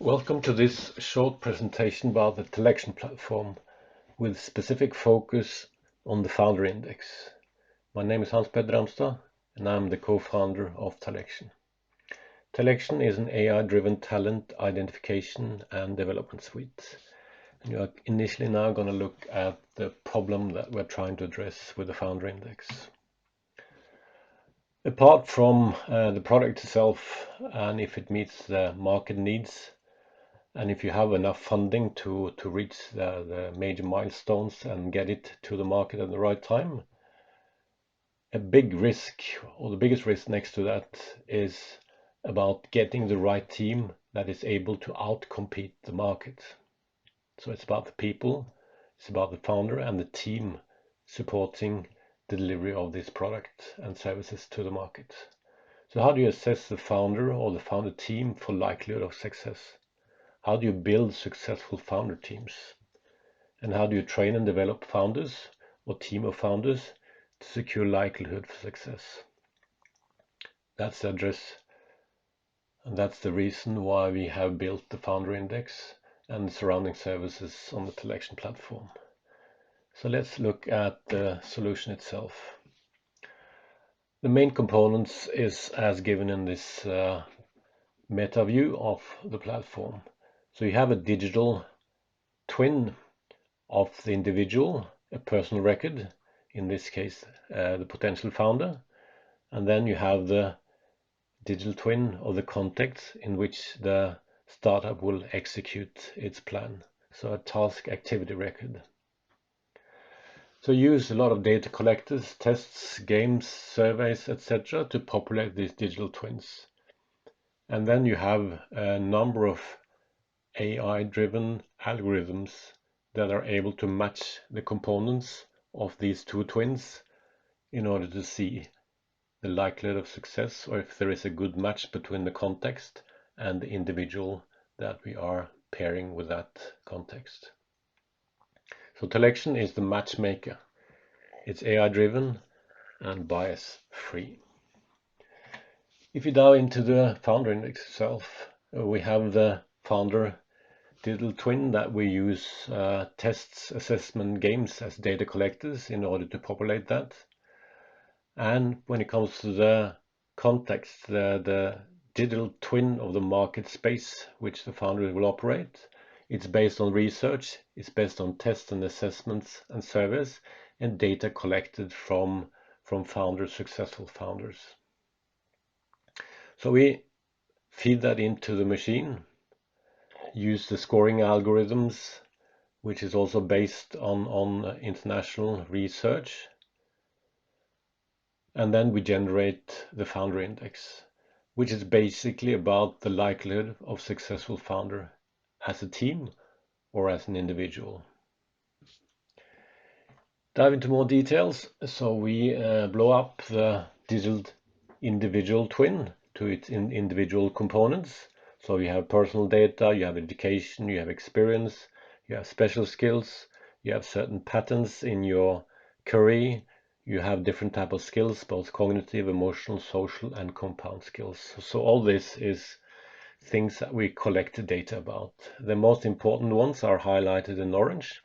Welcome to this short presentation about the TalEction platform with specific focus on the founder index. My name is Hans Petter Ramstad and I'm the co-founder of TalEction. TalEction is an AI-driven talent identification and development suite. And you are initially now going to look at the problem that we're trying to address with the founder index. Apart from the product itself and if it meets the market needs, and if you have enough funding to reach the major milestones and get it to the market at the right time, a big risk, or the biggest risk next to that, is about getting the right team that is able to outcompete the market. So it's about the people, it's about the founder and the team supporting the delivery of this product and services to the market. So how do you assess the founder or the founder team for likelihood of success? How do you build successful founder teams? And how do you train and develop founders or team of founders to secure likelihood for success? That's the address, and that's the reason why we have built the founder index and the surrounding services on the TalEction platform. So let's look at the solution itself. The main components is as given in this meta view of the platform. So you have a digital twin of the individual, a personal record, in this case the potential founder, and then you have the digital twin of the context in which the startup will execute its plan, so a task activity record. So use a lot of data collectors, tests, games, surveys, etc. to populate these digital twins. And then you have a number of AI-driven algorithms that are able to match the components of these two twins in order to see the likelihood of success, or if there is a good match between the context and the individual that we are pairing with that context. So TalEction is the matchmaker. It's AI-driven and bias-free. If you dive into the founder index itself, we have the founder digital twin that we use tests, assessment, games as data collectors in order to populate that. And when it comes to the context, the digital twin of the market space which the founder will operate, it's based on research, it's based on tests and assessments and surveys and data collected from founders, successful founders. So we feed that into the machine, use the scoring algorithms, which is also based on international research. And then we generate the founder index, which is basically about the likelihood of successful founder as a team or as an individual. Dive into more details. So we blow up the digital individual twin to its individual components. So you have personal data, you have education, you have experience, you have special skills, you have certain patterns in your career, you have different type of skills, both cognitive, emotional, social, and compound skills. So all this is things that we collect data about. The most important ones are highlighted in orange.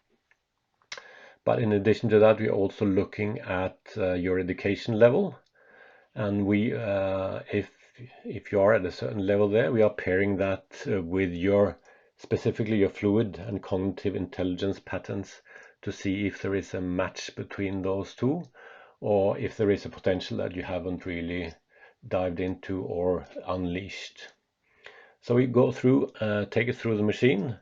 But in addition to that, we're also looking at your education level. And we, if you are at a certain level there, we are pairing that with your, specifically your fluid and cognitive intelligence patterns to see if there is a match between those two, or if there is a potential that you haven't really dived into or unleashed. So we go through, take it through the machine.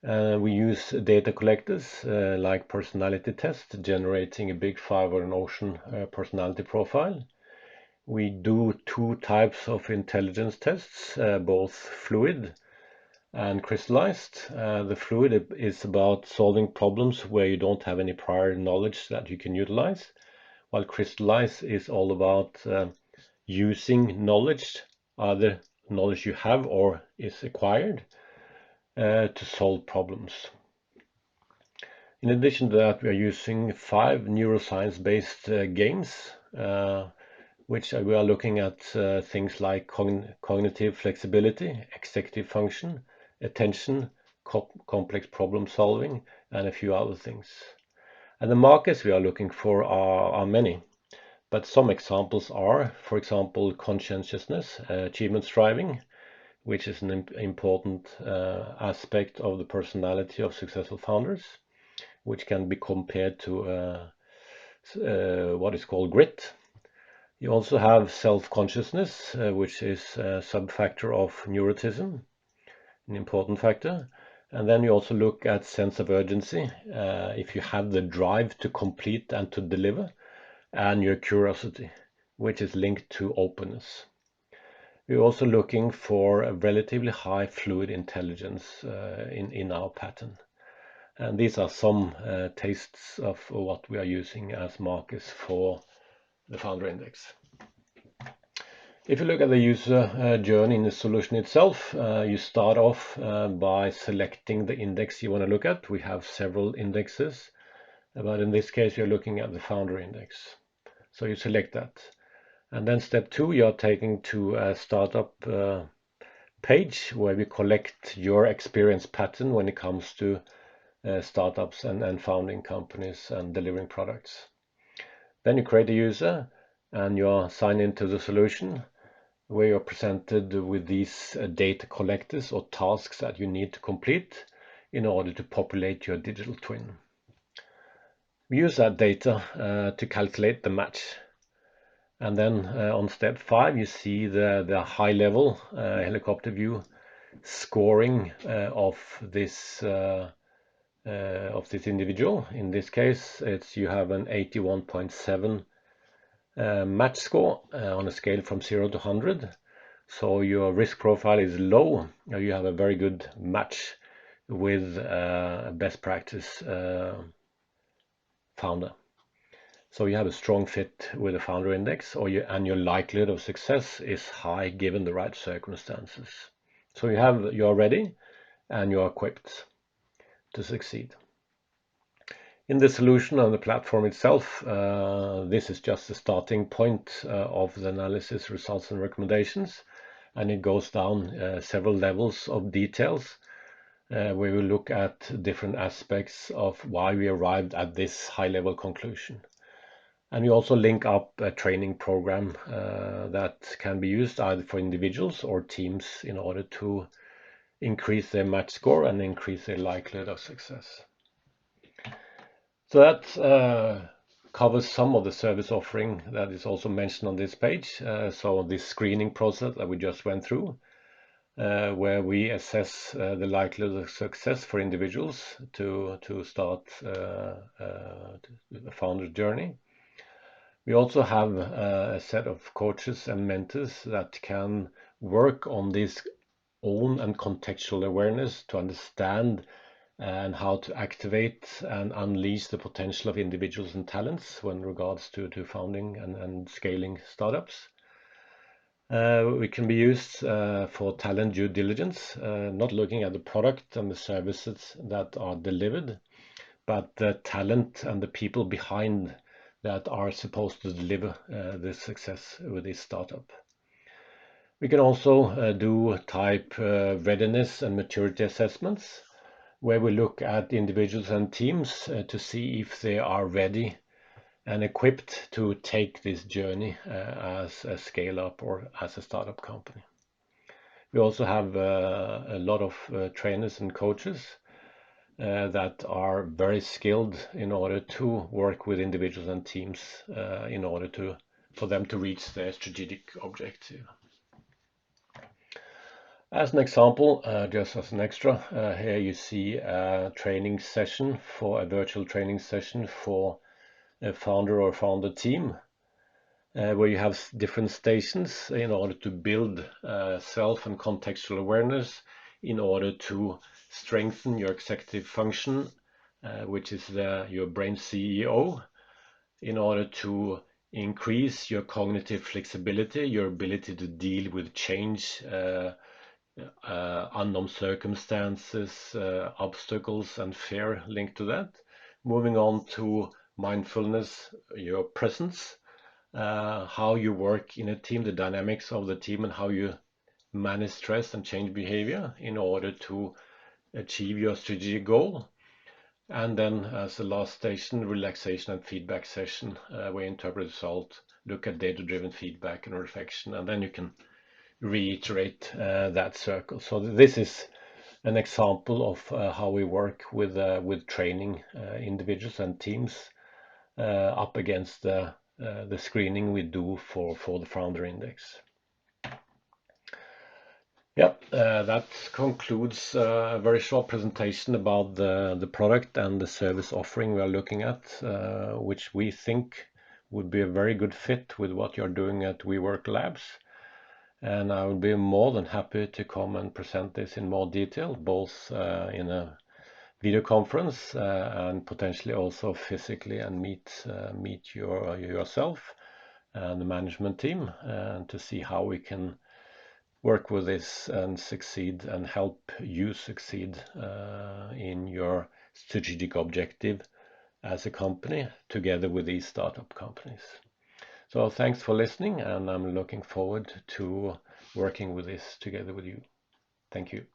We use data collectors like personality tests, generating a big five or an ocean personality profile. We do two types of intelligence tests, both fluid and crystallized. The fluid is about solving problems where you don't have any prior knowledge that you can utilize, while crystallized is all about using knowledge, either knowledge you have or is acquired, to solve problems. In addition to that, we are using 5 neuroscience-based games, which we are looking at things like cognitive flexibility, executive function, attention, complex problem solving, and a few other things. And the markets we are looking for are many, but some examples are, for example, conscientiousness, achievement striving, which is an important aspect of the personality of successful founders, which can be compared to what is called grit. You also have self-consciousness, which is a sub-factor of neuroticism, an important factor. And then you also look at sense of urgency, if you have the drive to complete and to deliver, and your curiosity, which is linked to openness. We're also looking for a relatively high fluid intelligence in our pattern. And these are some tastes of what we are using as markers for the founder index. If you look at the user journey in the solution itself, you start off by selecting the index you want to look at. We have several indexes, but in this case, you're looking at the founder index. So you select that. And then step 2, you're taken to a startup page where we collect your experience pattern when it comes to startups and founding companies and delivering products. Then you create a user and you're signed into the solution, where you're presented with these data collectors or tasks that you need to complete in order to populate your digital twin. We use that data to calculate the match. And then on step 5, you see the high level helicopter view scoring of this individual. In this case, you have an 81.7 match score on a scale from 0 to 100. So your risk profile is low. You have a very good match with a best practice founder. So you have a strong fit with the founder index, and your likelihood of success is high given the right circumstances. So you are ready and you are equipped to succeed. In the solution on the platform itself, this is just the starting point of the analysis, results, and recommendations, and it goes down several levels of details where we look at different aspects of why we arrived at this high-level conclusion. And we also link up a training program that can be used either for individuals or teams in order to increase their match score and increase their likelihood of success. So that covers some of the service offering that is also mentioned on this page. So this screening process that we just went through, where we assess the likelihood of success for individuals to start a founder's journey. We also have a set of coaches and mentors that can work on this own and contextual awareness to understand and how to activate and unleash the potential of individuals and talents when regards to founding and scaling startups. We can be used for talent due diligence, not looking at the product and the services that are delivered, but the talent and the people behind that are supposed to deliver the success with this startup. We can also do type readiness and maturity assessments, where we look at individuals and teams to see if they are ready and equipped to take this journey as a scale-up or as a startup company. We also have a lot of trainers and coaches that are very skilled in order to work with individuals and teams in order for them to reach their strategic objective. As an example, just as an extra, here you see a training session a virtual training session for a founder or founder team, where you have different stations in order to build self and contextual awareness in order to strengthen your executive function, which is your brain CEO, in order to increase your cognitive flexibility, your ability to deal with change, unknown circumstances, obstacles, and fear linked to that. Moving on to mindfulness, your presence, how you work in a team, the dynamics of the team, and how you manage stress and change behavior in order to achieve your strategic goal. And then as the last station, relaxation and feedback session, where you interpret results, look at data-driven feedback and reflection, and then you can reiterate that circle. So this is an example of how we work with training individuals and teams up against the screening we do for the founder index. Yep, that concludes a very short presentation about the product and the service offering we are looking at, which we think would be a very good fit with what you're doing at WeWork Labs. And I will be more than happy to come and present this in more detail, both in a video conference and potentially also physically, and meet yourself and the management team, and to see how we can work with this and succeed and help you succeed in your strategic objective as a company together with these startup companies. So thanks for listening, and I'm looking forward to working with this together with you. Thank you.